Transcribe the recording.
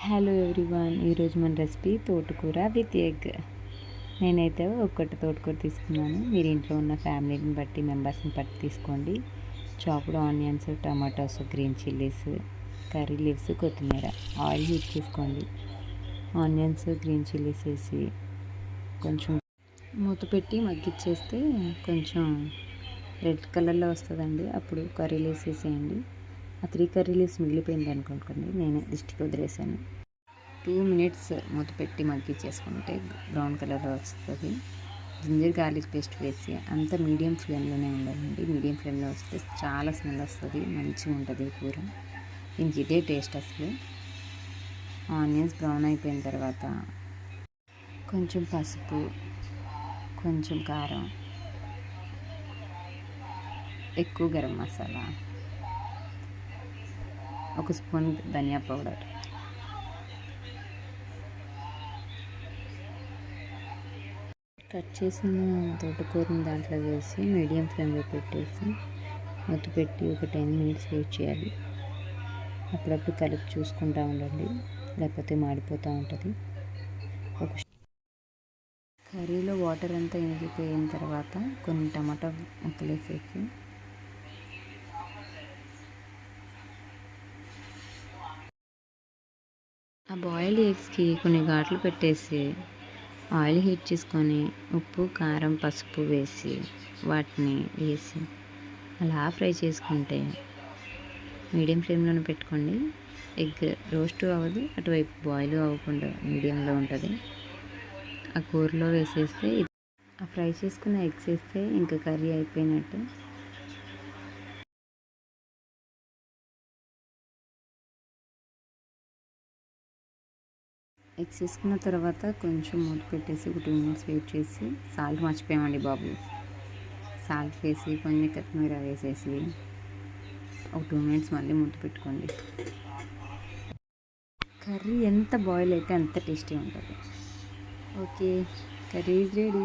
Hello everyone, ఈరోజు మన recipe తోటకూర విత్ ఎగ్. నేనైతే ఒక్కటి తోటకూర తీసుకున్నాను. మీరు ఇంట్లో ఉన్న ఫ్యామిలీని బట్టి మెంబర్స్ని బట్టి తీసుకోండి. Chopped onions, tomatoes, green chillies, curry leaves, కొత్తిమీర. ఆయిల్ హీట్ చేసుకోండి. ఆనియన్స్, గ్రీన్ చిల్లీస్ వేసి కొంచెం మూత పెట్టి మగ్గిచ్చేస్తే కొంచెం రెడ్ కలర్లో వస్తుందండి. అప్పుడు కర్రీ లీవ్స్ వేసేయండి. ఆ 3 కర్రీ లీవ్స్ మిగిలిపోయింది అనుకోండి, నేను దిష్టికి వదిలేసాను. 2 minutes మూత పెట్టి మగ్గిచ్చేసుకుంటే బ్రౌన్ కలర్లో వస్తుంది. జింజర్ గార్లిక్ పేస్ట్ వేసి అంత మీడియం ఫ్లేమ్లోనే ఉండాలండి. మీడియం ఫ్లేమ్లో వస్తే చాలా స్మెల్ వస్తుంది, మంచిగా ఉంటుంది కూర. ఇంక ఇదే టేస్ట్ అసలు. ఆనియన్స్ బ్రౌన్ అయిపోయిన తర్వాత కొంచెం పసుపు, కొంచెం కారం, ఎక్కువ గరం మసాలా, 1 స్పూన్ ధనియా పౌడర్, కట్ చేసిన తోటకూరని దాంట్లో వేసి మీడియం ఫ్లేమ్లో పెట్టేసి మూత పెట్టి ఒక 10 minutes వెయిట్ చేయాలి. అప్పుడప్పుడు కలిపి చూసుకుంటూ ఉండండి, లేకపోతే మాడిపోతూ ఉంటుంది. ఒక కర్రీలో వాటర్ అంతా ఇంకిపోయిన తర్వాత కొన్ని టమాటా ముక్కలు వేసేసి ఆ బాయిల్డ్ ఎగ్స్కి కొన్ని ఘాట్లు పెట్టేసి ఆయిల్ హీట్ చేసుకొని ఉప్పు, కారం, పసుపు వేసి వాటిని వేసి అలా ఫ్రై చేసుకుంటే మీడియం ఫ్లేమ్లోనే పెట్టుకోండి. ఎగ్ రోస్ట్ అవ్వదు, అటువైపు బాయిల్ అవ్వకుండా మీడియంలో ఉంటుంది. ఆ కూరలో వేసేస్తే ఆ ఫ్రై చేసుకున్న ఎగ్స్ వేస్తే ఇంకా కర్రీ అయిపోయినట్టు. ఎగ్స్ వేసుకున్న తర్వాత కొంచెం మూత పెట్టేసి ఒక 2 minutes వెయిట్ చేసి సాల్ట్ మర్చిపోయామండి బాబు. సాల్ట్ వేసి కొన్ని కొత్తిమీర వేసేసి ఒక 2 minutes మళ్ళీ మూత పెట్టుకోండి. కర్రీ ఎంత బాయిల్ అయితే అంత టేస్టీ ఉంటుంది. Okay, curry is ready.